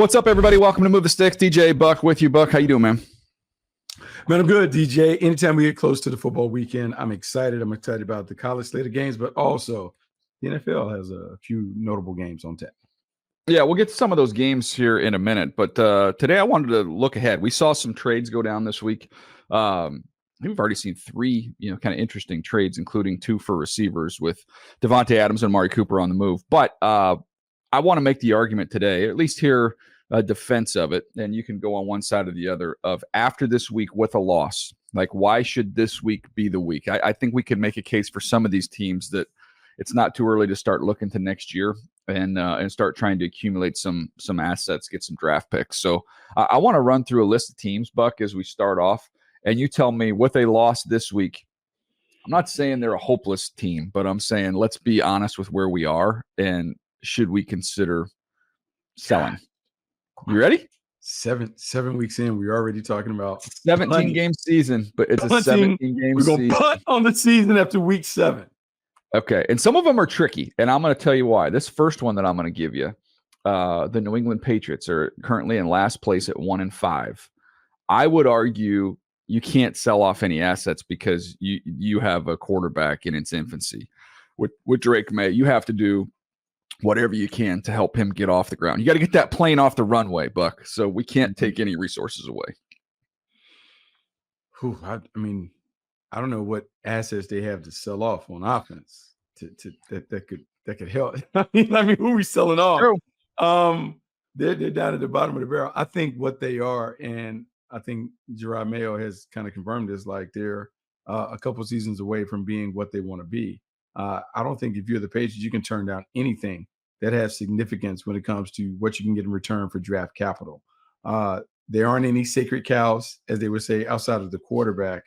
What's up, everybody? Welcome to Move the Sticks. DJ Buck with you. Buck, how you doing, man? Man, I'm good, DJ. Anytime we get close to the football weekend, I'm excited. I'm excited about the college slate of games, but also the NFL has a few notable games on tap. Yeah, we'll get to some of those games here in a minute, but today I wanted to look ahead. We saw some trades go down this week. We've already seen three, kind of interesting trades, including two for receivers with Devontae Adams and Amari Cooper on the move. But I want to make the argument today, or at least hear a defense of it, and you can go on one side or the other, of after this week with a loss. Like, why should this week be the week? I think we can make a case for some of these teams that it's not too early to start looking to next year and start trying to accumulate some assets, get some draft picks. So I want to run through a list of teams, Buck, as we start off, and you tell me what they lost this week. I'm not saying they're a hopeless team, but I'm saying let's be honest with where we are, and should we consider selling? You ready? 7 weeks in, we're already talking about 17-game season, but it's a 17-game We're going to punt on the season after week 7. Okay, and some of them are tricky, and I'm going to tell you why. This first one that I'm going to give you, the New England Patriots are currently in last place at 1-5. I would argue you can't sell off any assets because you have a quarterback in its infancy. With Drake May, you have to do whatever you can to help him get off the ground. You got to get that plane off the runway, Buck. So we can't take any resources away. I mean, I don't know what assets they have to sell off on offense that could help. I mean, who are we selling off? True. They're down at the bottom of the barrel. I think what they are, and I think Jeremiah Mayo has kind of confirmed this, like they're a couple seasons away from being what they want to be. I don't think if you're the Patriots, you can turn down anything that has significance when it comes to what you can get in return for draft capital. There aren't any sacred cows, as they would say, outside of the quarterback.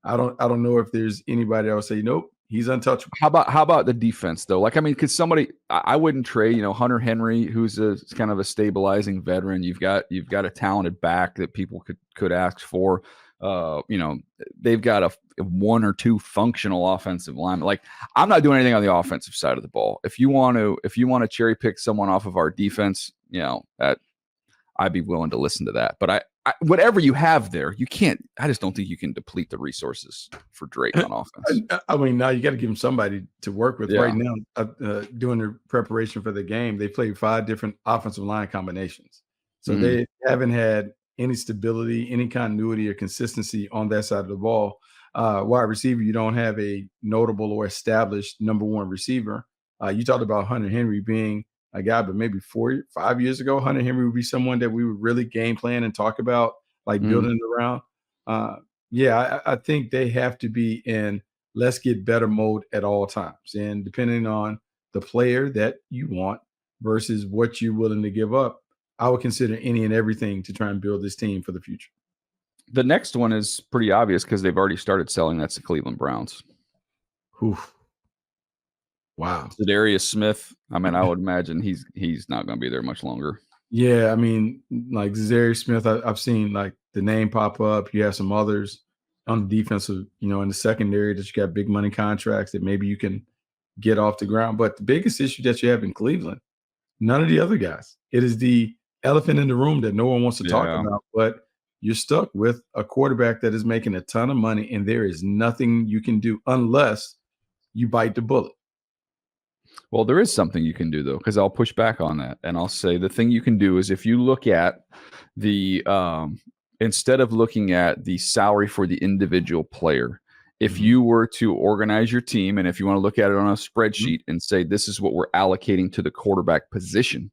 I don't know if there's anybody that would say, nope, he's untouchable. How about the defense, though? Like, I mean, could somebody? I wouldn't trade, Hunter Henry, who's kind of a stabilizing veteran. You've got a talented back that people could ask for. They've got a 1 or 2 functional offensive linemen. Like, I'm not doing anything on the offensive side of the ball. If you want to cherry pick someone off of our defense, that I'd be willing to listen to that. But I whatever you have there, you can't. I just don't think you can deplete the resources for Drake on offense. I mean, now you got to give him somebody to work with. Yeah. Right now, doing the preparation for the game, they played 5 different offensive line combinations, so they haven't had any stability, any continuity or consistency on that side of the ball. Wide receiver, you don't have a notable or established number 1 receiver. You talked about Hunter Henry being a guy, but maybe 4-5 years ago, Hunter Henry would be someone that we would really game plan and talk about, like building it around. I think they have to be in let's get better mode at all times. And depending on the player that you want versus what you're willing to give up, I would consider any and everything to try and build this team for the future. The next one is pretty obvious because they've already started selling. That's the Cleveland Browns. Oof. Wow. Zadarius Smith. I mean, I would imagine he's not going to be there much longer. Yeah, I mean, like Zadarius Smith, I've seen like the name pop up. You have some others on the defensive, in the secondary that you got big money contracts that maybe you can get off the ground. But the biggest issue that you have in Cleveland, none of the other guys. It is the elephant in the room that no one wants to talk about, but you're stuck with a quarterback that is making a ton of money, and there is nothing you can do unless you bite the bullet. Well, there is something you can do, though, because I'll push back on that. And I'll say the thing you can do is if you look at the instead of looking at the salary for the individual player, if you were to organize your team and if you want to look at it on a spreadsheet and say this is what we're allocating to the quarterback position.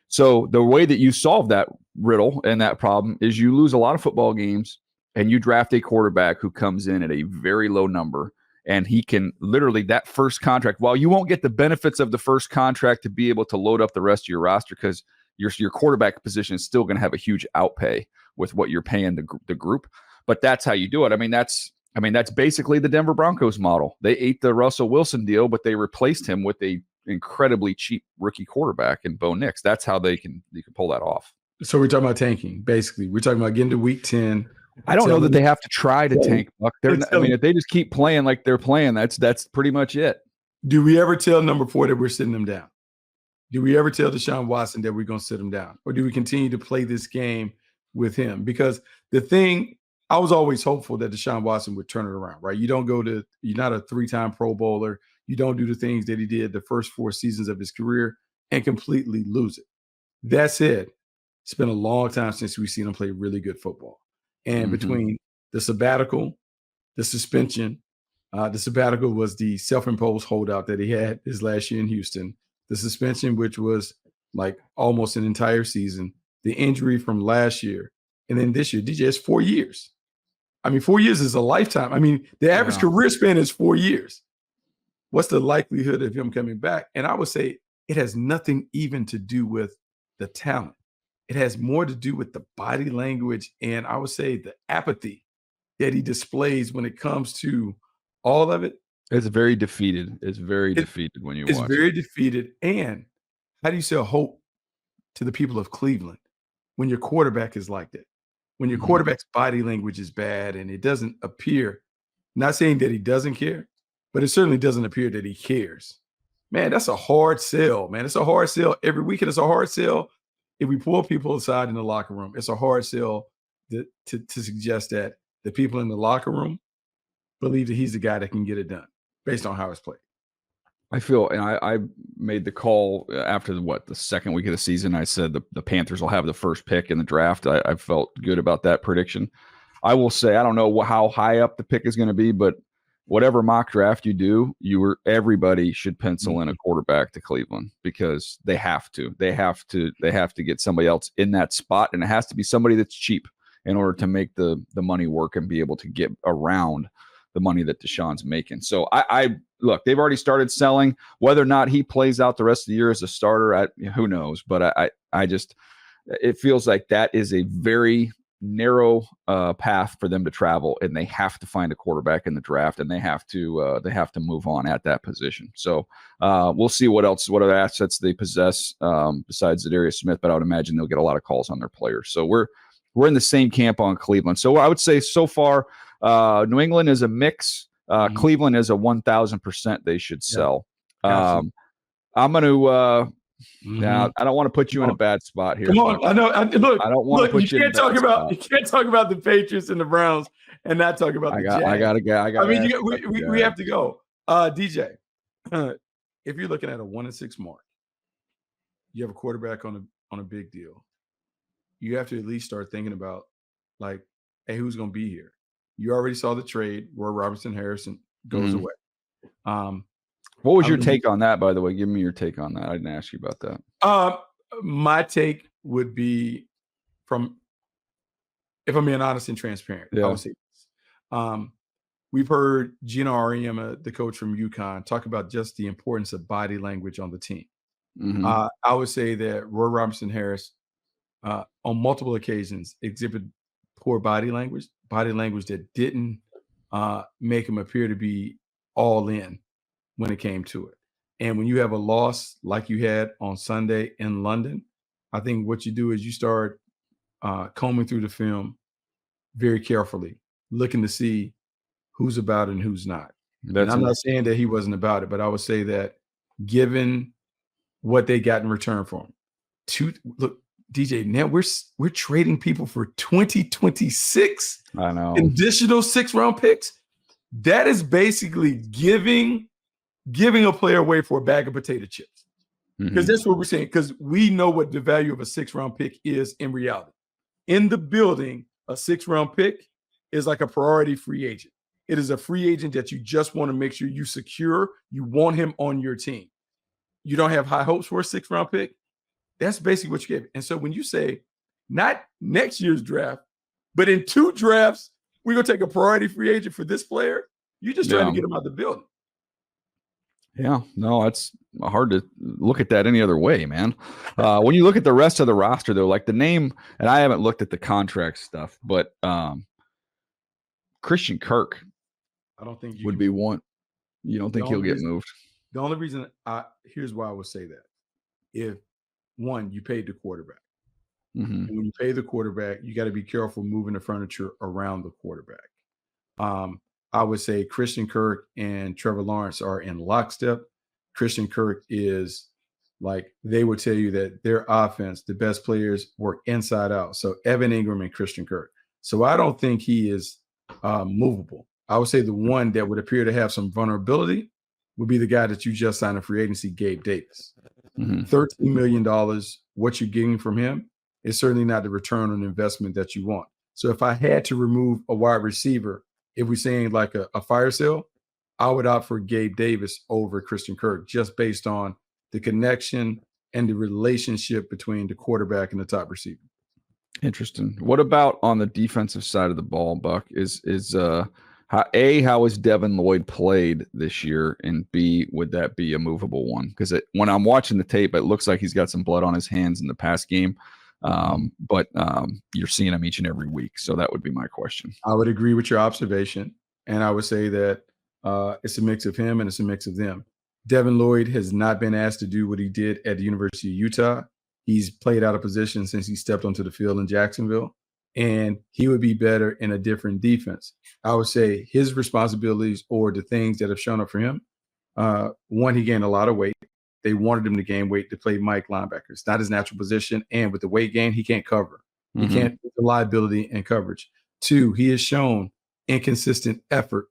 So the way that you solve that riddle and that problem is you lose a lot of football games and you draft a quarterback who comes in at a very low number. And he can literally that first contract, while you won't get the benefits of the first contract to be able to load up the rest of your roster because your quarterback position is still going to have a huge outpay with what you're paying the group. But that's how you do it. I mean, that's basically the Denver Broncos model. They ate the Russell Wilson deal, but they replaced him with a incredibly cheap rookie quarterback in Bo Nix. That's how they can pull that off. So we're talking about tanking, basically. We're talking about getting to week 10. I don't know that they have to try to tank. If they just keep playing like they're playing, that's pretty much it. Do we ever tell number 4 that we're sitting them down? do we ever tell Deshaun Watson that we're going to sit him down? Or do we continue to play this game with him? Because I was always hopeful that Deshaun Watson would turn it around, right? You're not a 3-time Pro Bowler. You don't do the things that he did the first 4 seasons of his career and completely lose it. That said, it's been a long time since we've seen him play really good football. And between the sabbatical, the suspension, the sabbatical was the self-imposed holdout that he had his last year in Houston. The suspension, which was like almost an entire season, the injury from last year, and then this year, DJ, it's 4 years. I mean, 4 years is a lifetime. I mean, the average career span is 4 years. What's the likelihood of him coming back? And I would say it has nothing even to do with the talent. It has more to do with the body language and I would say the apathy that he displays when it comes to all of it. It's very defeated. It's very defeated when you watch. It's very defeated. And how do you sell hope to the people of Cleveland when your quarterback is like that? When your quarterback's body language is bad and it doesn't appear, not saying that he doesn't care, but it certainly doesn't appear that he cares. Man, that's a hard sell, man. It's a hard sell every week. And it's a hard sell if we pull people aside in the locker room. It's a hard sell to suggest that the people in the locker room believe that he's the guy that can get it done based on how it's played. I feel, and I made the call after the second week of the season. I said the Panthers will have the first pick in the draft. I felt good about that prediction. I will say, I don't know how high up the pick is going to be, but whatever mock draft you do, everybody should pencil in a quarterback to Cleveland because they have to. They have to get somebody else in that spot, and it has to be somebody that's cheap in order to make the money work and be able to get around the money that Deshaun's making. So I look, they've already started selling. Whether or not he plays out the rest of the year as a starter, who knows? But I just, it feels like that is a very narrow path for them to travel, and they have to find a quarterback in the draft, and they have to move on at that position. So we'll see what other assets they possess besides Zadarius Smith, but I would imagine they'll get a lot of calls on their players. So we're in the same camp on Cleveland. So I would say so far, New England is a mix. Cleveland is a 1,000% they should sell. I'm going to. Now, I don't want to put you in a bad spot here. Come on, I know. Look, I don't want to put you in a bad spot. You can't talk about the Patriots and the Browns and not talk about the Jags. I mean, we have to go. DJ, if you're looking at a 1-6 mark, you have a quarterback on a big deal. You have to at least start thinking about, like, hey, who's going to be here? You already saw the trade where Harrison goes away. What was your take on that, by the way? Give me your take on that. I didn't ask you about that. My take would be if I'm being honest and transparent, I would say this. We've heard Gino Auriemma, the coach from UConn, talk about just the importance of body language on the team. I would say that Roy Robertson-Harris, on multiple occasions, exhibited poor body language that didn't make him appear to be all in when it came to it. And when you have a loss like you had on Sunday in London, I think what you do is you start combing through the film very carefully, looking to see who's about it and who's not. And I'm not saying that he wasn't about it, but I would say that given what they got in return for him, look, DJ, now we're trading people for 2026 additional 6-round picks. That is basically giving a player away for a bag of potato chips. Because that's what we're saying. Because we know what the value of a 6-round pick is in reality. In the building, a 6-round pick is like a priority free agent. It is a free agent that you just want to make sure you secure. You want him on your team. You don't have high hopes for a 6-round pick. That's basically what you get. And so when you say not next year's draft, but in 2 drafts, we're going to take a priority free agent for this player, you're just trying to get him out of the building. Yeah, no, it's hard to look at that any other way, man. When you look at the rest of the roster, though, like the name, and I haven't looked at the contract stuff, but Christian Kirk, I don't think would be one. You don't think he'll get moved? The only reason here's why I would say that. If one, you paid the quarterback. And when you pay the quarterback, you got to be careful moving the furniture around the quarterback. I would say Christian Kirk and Trevor Lawrence are in lockstep. Christian Kirk is like they would tell you that their offense, the best players work inside out. So Evan Ingram and Christian Kirk. So I don't think he is movable. I would say the one that would appear to have some vulnerability would be the guy that you just signed in free agency, Gabe Davis. $13 million, what you're getting from him is certainly not the return on investment that you want. So if I had to remove a wide receiver, if we're saying like a fire sale, I would opt for Gabe Davis over Christian Kirk, just based on the connection and the relationship between the quarterback and the top receiver. Interesting. What about on the defensive side of the ball, Buck? How has Devin Lloyd played this year, and B, would that be a movable one? Because when I'm watching the tape, it looks like he's got some blood on his hands in the past game, but you're seeing him each and every week, so that would be my question. I would agree with your observation, and I would say that it's a mix of him and it's a mix of them. Devin Lloyd has not been asked to do what he did at the University of Utah. He's played out of position since he stepped onto the field in Jacksonville, and he would be better in a different defense. I would say his responsibilities or the things that have shown up for him, one, he gained a lot of weight. They wanted him to gain weight to play Mike linebacker. It's not his natural position, and with the weight gain, he can't cover. He can't do the liability and coverage. Two, he has shown inconsistent effort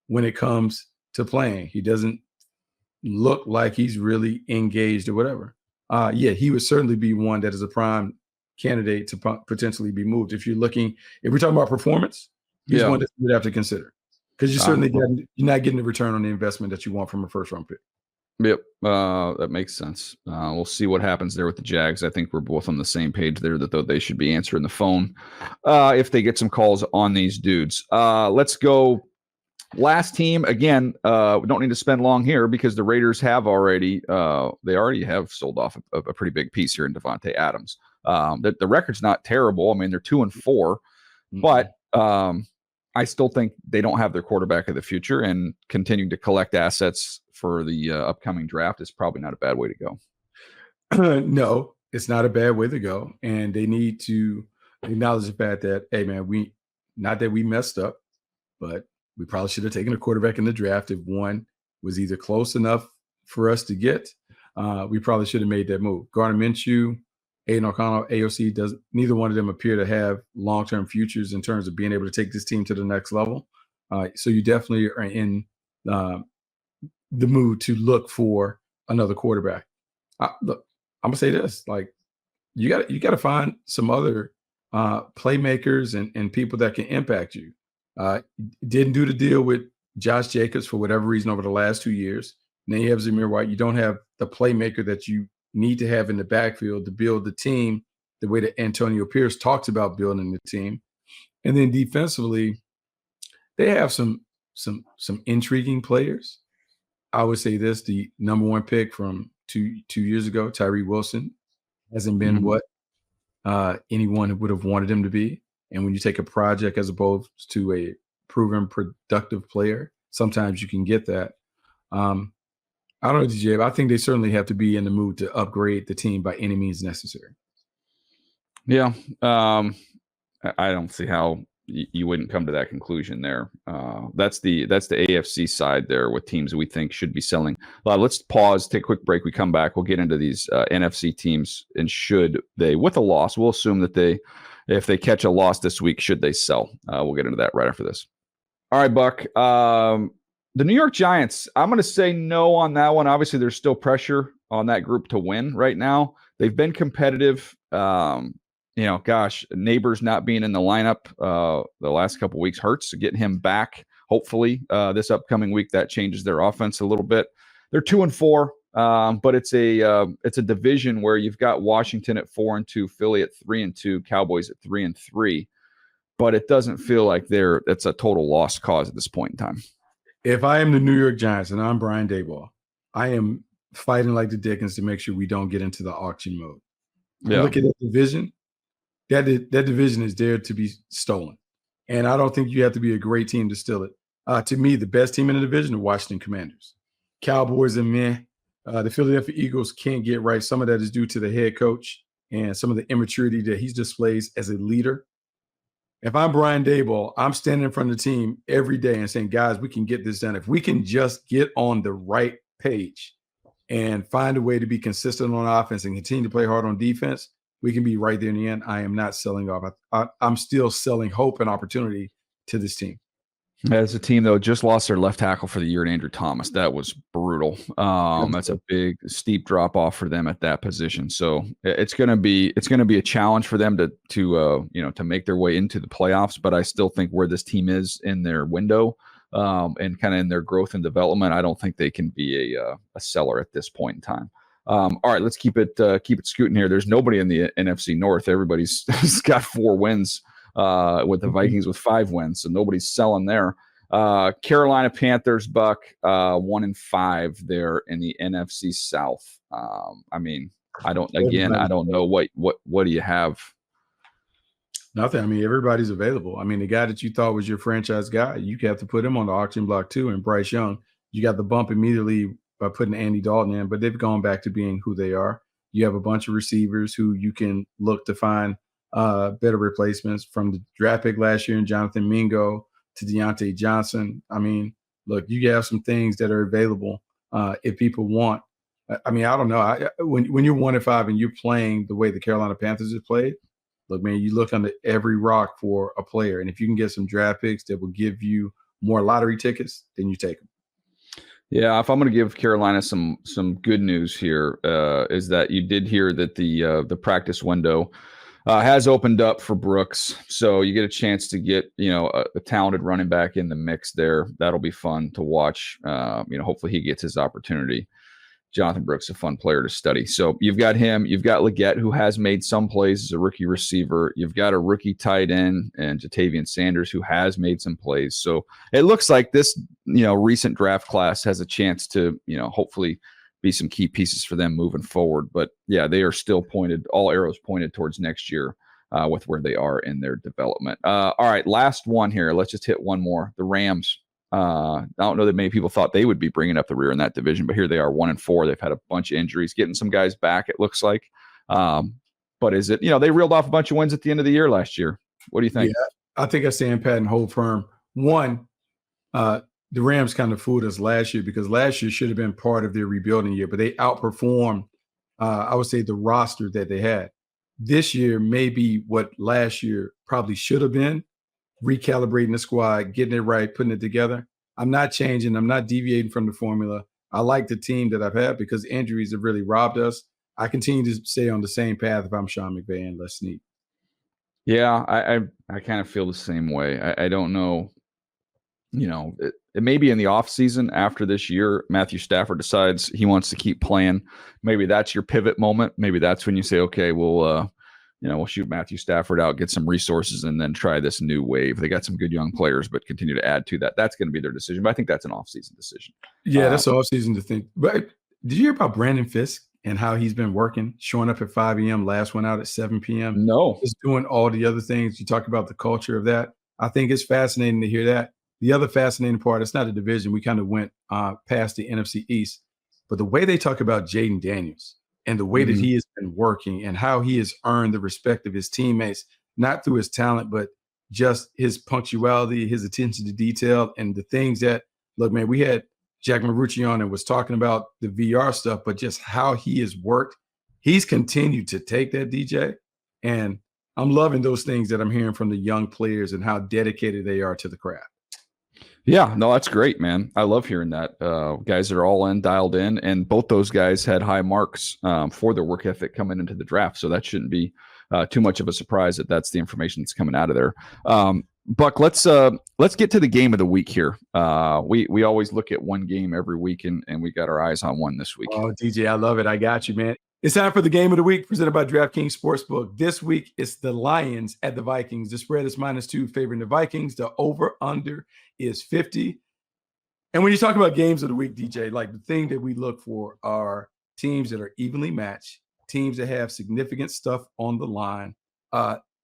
when it comes to playing. He doesn't look like he's really engaged or whatever. He would certainly be one that is a prime candidate to potentially be moved. If we're talking about performance, he's one that you would have to consider, because you're not getting the return on the investment that you want from a first round pick. Yep, that makes sense. We'll see what happens there with the Jags. I think we're both on the same page there that they should be answering the phone if they get some calls on these dudes. Let's go. Last team, again, we don't need to spend long here because the Raiders have already have sold off a pretty big piece here in Devontae Adams. The record's not terrible. I mean, they're 2-4, but I still think they don't have their quarterback of the future, and continuing to collect assets for the upcoming draft is probably not a bad way to go. No, it's not a bad way to go, and they need to acknowledge the fact that, hey, man, we messed up, but we probably should have taken a quarterback in the draft. If one was either close enough for us to get, we probably should have made that move. Gardner Minshew, Aiden O'Connell, AOC, neither one of them appear to have long-term futures in terms of being able to take this team to the next level. So you definitely are in the mood to look for another quarterback. Look, I'm gonna say this: like, you got to find some other playmakers and people that can impact you. Didn't do the deal with Josh Jacobs for whatever reason over the last 2 years. Now you have Zamir White. You don't have the playmaker that you need to have in the backfield to build the team the way that Antonio Pierce talks about building the team. And then defensively, they have some intriguing players. I would say this: the number one pick from two years ago, Tyree Wilson, hasn't been what anyone would have wanted him to be. And when you take a project as opposed to a proven productive player, sometimes you can get that. I don't know, DJ, but I think they certainly have to be in the mood to upgrade the team by any means necessary. Yeah. I don't see how you wouldn't come to that conclusion there. That's the AFC side there with teams we think should be selling. Let's pause, take a quick break. We come back. We'll get into these NFC teams, and should they, with a loss, we'll assume that if they catch a loss this week, should they sell? We'll get into that right after this. All right, Buck. The New York Giants, I'm going to say no on that one. Obviously, there's still pressure on that group to win right now. They've been competitive. Neighbors not being in the lineup the last couple of weeks hurts. Getting him back, hopefully, this upcoming week, that changes their offense a little bit. They're 2-4. But it's a division where you've got Washington at 4-2, Philly at 3-2, Cowboys at 3-3. But it doesn't feel like that's a total lost cause at this point in time. If I am the New York Giants and I'm Brian Daboll, I am fighting like the Dickens to make sure we don't get into the auction mode. Yeah. Look at that division. That division is there to be stolen. And I don't think you have to be a great team to steal it. To me, the best team in the division are Washington Commanders. Cowboys and meh. The Philadelphia Eagles can't get right. Some of that is due to the head coach and some of the immaturity that he displays as a leader. If I'm Brian Daboll, I'm standing in front of the team every day and saying, guys, we can get this done. If we can just get on the right page and find a way to be consistent on offense and continue to play hard on defense, we can be right there in the end. I am not selling off. I'm still selling hope and opportunity to this team. As a team, though, just lost their left tackle for the year in Andrew Thomas. That was brutal. That's a big, steep drop off for them at that position. So it's going to be a challenge for them to make their way into the playoffs. But I still think where this team is in their window and kind of in their growth and development, I don't think they can be a seller at this point in time. All right, let's keep it scooting here. There's nobody in the NFC North. Everybody's got 4 wins. With the Vikings with 5 wins, so nobody's selling there. Carolina Panthers, Buck, 1-5 there in the NFC South. I don't know what do you have? Nothing. I mean, everybody's available. I mean, the guy that you thought was your franchise guy, you have to put him on the auction block too. And Bryce Young, you got the bump immediately by putting Andy Dalton in, but they've gone back to being who they are. You have a bunch of receivers who you can look to find better replacements, from the draft pick last year and Jonathan Mingo to Deontay Johnson. I mean, look, you have some things that are available if people want. I mean, I don't know. When you're 1-5 and you're playing the way the Carolina Panthers have played, look, man, you look under every rock for a player. And if you can get some draft picks that will give you more lottery tickets, then you take them. Yeah, if I'm going to give Carolina some good news here, is that you did hear that the practice window has opened up for Brooks, so you get a chance to get a talented running back in the mix there. That'll be fun to watch. Hopefully he gets his opportunity. Jonathan Brooks, a fun player to study. So you've got him. You've got Leggett, who has made some plays as a rookie receiver. You've got a rookie tight end and Jatavian Sanders, who has made some plays. So it looks like this recent draft class has a chance to hopefully be some key pieces for them moving forward. But yeah, they are still all arrows pointed towards next year with where they are in their development. All right, last one here. Let's just hit one more. The Rams. I don't know that many people thought they would be bringing up the rear in that division, but here they are, 1-4. They've had a bunch of injuries, getting some guys back, it looks like. But is it, they reeled off a bunch of wins at the end of the year last year. What do you think? Yeah, I think I stand pat and hold firm. One, the Rams kind of fooled us last year, because last year should have been part of their rebuilding year, but they outperformed, I would say, the roster that they had. This year may be what last year probably should have been, recalibrating the squad, getting it right, putting it together. I'm not changing. I'm not deviating from the formula. I like the team that I've had because injuries have really robbed us. I continue to stay on the same path if I'm Sean McVay and Les Snead. Yeah, I kind of feel the same way. I don't know. It may be in the offseason after this year, Matthew Stafford decides he wants to keep playing. Maybe that's your pivot moment. Maybe that's when you say, okay, we'll shoot Matthew Stafford out, get some resources, and then try this new wave. They got some good young players, but continue to add to that. That's going to be their decision. But I think that's an offseason decision. Yeah, that's an offseason to think. But did you hear about Brandon Fisk and how he's been working, showing up at 5 a.m., last one out at 7 p.m.? No. Just doing all the other things. You talk about the culture of that. I think it's fascinating to hear that. The other fascinating part, it's not a division. We kind of went past the NFC East. But the way they talk about Jaden Daniels and the way that he has been working and how he has earned the respect of his teammates, not through his talent, but just his punctuality, his attention to detail, and the things that, look, man, we had Jack Marucci on and was talking about the VR stuff, but just how he has worked. He's continued to take that, DJ. And I'm loving those things that I'm hearing from the young players and how dedicated they are to the craft. Yeah, no, that's great, man. I love hearing that. Guys that are all in, dialed in, and both those guys had high marks for their work ethic coming into the draft. So that shouldn't be too much of a surprise that that's the information that's coming out of there. Buck, let's get to the game of the week here. We always look at one game every week, and we got our eyes on one this week. Oh, DJ, I love it. I got you, man. It's time for the game of the week presented by DraftKings Sportsbook. This week, it's the Lions at the Vikings. The spread is -2, favoring the Vikings. The over-under is 50. And when you talk about games of the week, DJ, like the thing that we look for are teams that are evenly matched, teams that have significant stuff on the line.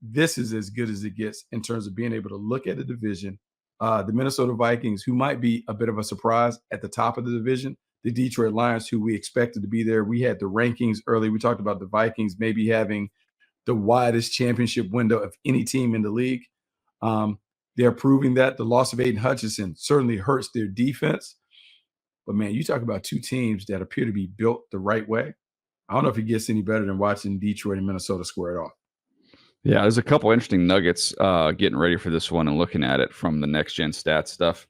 This is as good as it gets in terms of being able to look at a division. The Minnesota Vikings, who might be a bit of a surprise at the top of the division, the Detroit Lions, who we expected to be there. We had the rankings early. We talked about the Vikings maybe having the widest championship window of any team in the league. They're proving that. The loss of Aiden Hutchinson certainly hurts their defense. But man, you talk about two teams that appear to be built the right way. I don't know if it gets any better than watching Detroit and Minnesota square it off. Yeah, there's a couple interesting nuggets getting ready for this one and looking at it from the next gen stats stuff.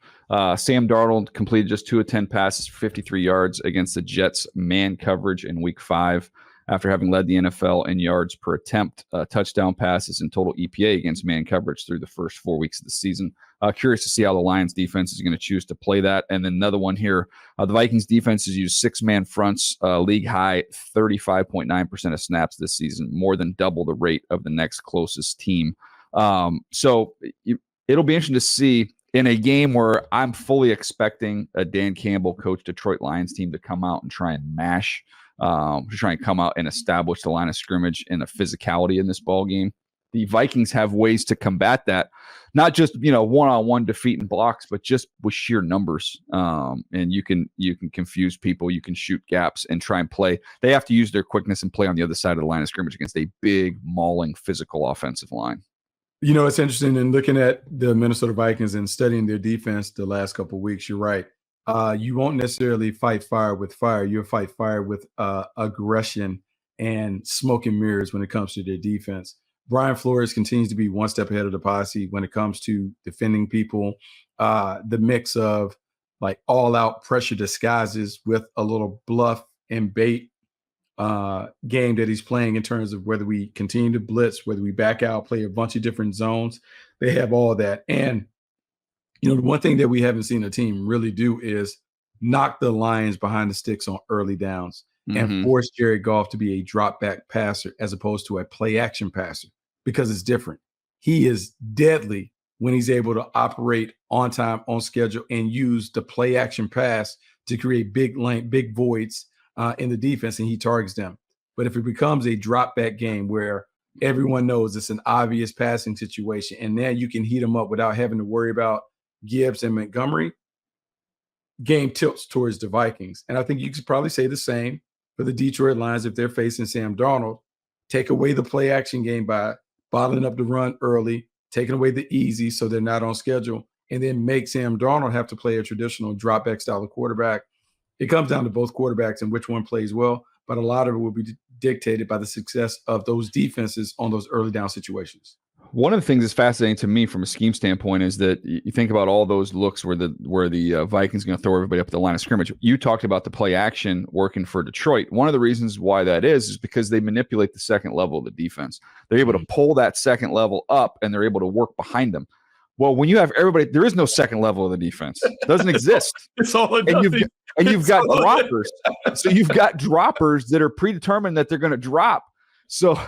Sam Darnold completed just 2 of 10 passes for 53 yards against the Jets man coverage in week 5 after having led the NFL in yards per attempt, touchdown passes, and total EPA against man coverage through the first 4 weeks of the season. Curious to see how the Lions defense is going to choose to play that. And then another one here, the Vikings defense has used 6-man fronts, league high 35.9% of snaps this season, more than double the rate of the next closest team. So it'll be interesting to see in a game where I'm fully expecting a Dan Campbell coach Detroit Lions team to come out and try and mash, to try and come out and establish the line of scrimmage and the physicality in this ball game. The Vikings have ways to combat that, not just one-on-one defeat and blocks, but just with sheer numbers. And you can confuse people, you can shoot gaps and try and play. They have to use their quickness and play on the other side of the line of scrimmage against a big, mauling, physical offensive line. It's interesting in looking at the Minnesota Vikings and studying their defense the last couple of weeks. You're right. You won't necessarily fight fire with fire. You'll fight fire with aggression and smoke and mirrors when it comes to their defense. Brian Flores continues to be one step ahead of the posse when it comes to defending people. The mix of like all out pressure disguises with a little bluff and bait game that he's playing in terms of whether we continue to blitz, whether we back out, play a bunch of different zones. They have all that. And, the one thing that we haven't seen a team really do is knock the Lions behind the sticks on early downs and force Jared Goff to be a drop back passer as opposed to a play action passer, because it's different. He is deadly when he's able to operate on time, on schedule, and use the play action pass to create big voids in the defense, and he targets them. But if it becomes a drop back game where everyone knows it's an obvious passing situation, and now you can heat them up without having to worry about Gibbs and Montgomery, game tilts towards the Vikings. And I think you could probably say the same for the Detroit Lions if they're facing Sam Darnold. Take away the play action game by bottling up the run early, taking away the easy so they're not on schedule, and then make Sam Darnold have to play a traditional drop back style of quarterback. It comes down to both quarterbacks and which one plays well, but a lot of it will be dictated by the success of those defenses on those early down situations. One of the things that's fascinating to me from a scheme standpoint is that you think about all those looks where the Vikings are going to throw everybody up at the line of scrimmage. You talked about the play action working for Detroit. One of the reasons why that is because they manipulate the second level of the defense. They're able to pull that second level up, and they're able to work behind them. Well, when you have everybody, there is no second level of the defense. It doesn't exist. It's all and you've got droppers. So you've got droppers that are predetermined that they're going to drop. So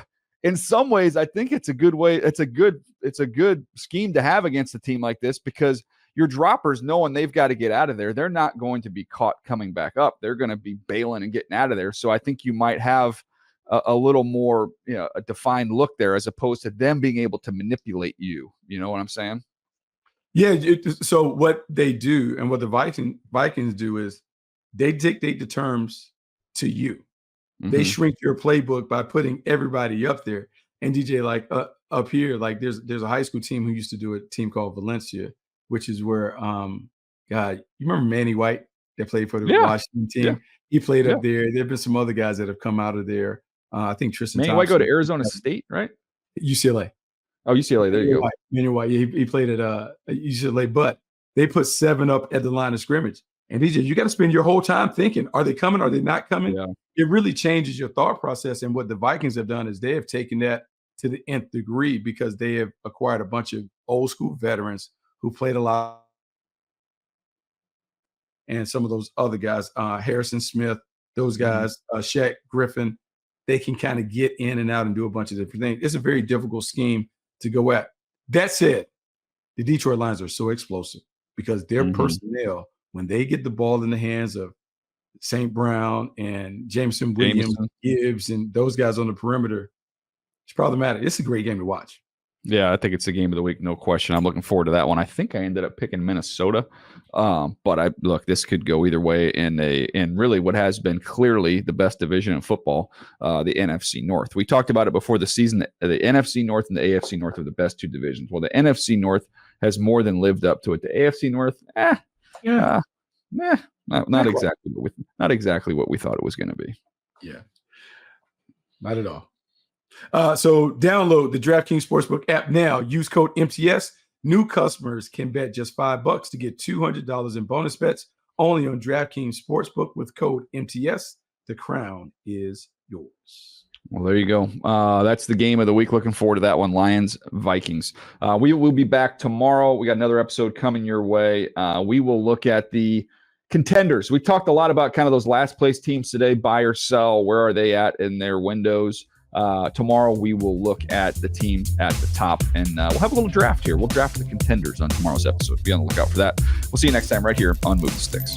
in some ways, I think it's a good way. It's a good scheme to have against a team like this, because your droppers, knowing they've got to get out of there, they're not going to be caught coming back up. They're going to be bailing and getting out of there. So I think you might have a little more, a defined look there, as opposed to them being able to manipulate you. You know what I'm saying? Yeah. So what they do and what the Vikings do is they dictate the terms to you. They shrink your playbook by putting everybody up there. And DJ, like up here, like there's a high school team who used to do a team called Valencia, which is where God, you remember Manny White that played for the Washington team? Yeah. He played up there. There've been some other guys that have come out of there. I think Tristan Manny White go to Arizona State, right? UCLA. Oh, UCLA. There you go. Manny White. Yeah, he played at UCLA, but they put 7 up at the line of scrimmage. And DJ, you got to spend your whole time thinking, are they coming? Are they not coming? Yeah. It really changes your thought process. And what the Vikings have done is they have taken that to the nth degree, because they have acquired a bunch of old school veterans who played a lot. And some of those other guys, Harrison Smith, those guys, Shaq Griffin, they can kind of get in and out and do a bunch of different things. It's a very difficult scheme to go at. That said, the Detroit Lions are so explosive because their personnel, when they get the ball in the hands of St. Brown and Jameson Williams, Gibbs, and those guys on the perimeter, it's problematic. It's a great game to watch. Yeah, I think it's the game of the week, no question. I'm looking forward to that one. I think I ended up picking Minnesota, but this could go either way in really what has been clearly the best division in football, the NFC North. We talked about it before the season. The NFC North and the AFC North are the best two divisions. Well, the NFC North has more than lived up to it. The AFC North, Not exactly what we thought it was going to be. Yeah, not at all. So download the DraftKings Sportsbook app now. Use code MTS. New customers can bet just $5 to get $200 in bonus bets only on DraftKings Sportsbook with code MTS. The crown is yours. Well, there you go. That's the game of the week. Looking forward to that one. Lions, Vikings. We will be back tomorrow. We got another episode coming your way. We will look at the contenders. We talked a lot about kind of those last place teams today, buy or sell. Where are they at in their windows? Tomorrow we will look at the teams at the top, and we'll have a little draft here. We'll draft the contenders on tomorrow's episode. Be on the lookout for that. We'll see you next time right here on Move the Sticks.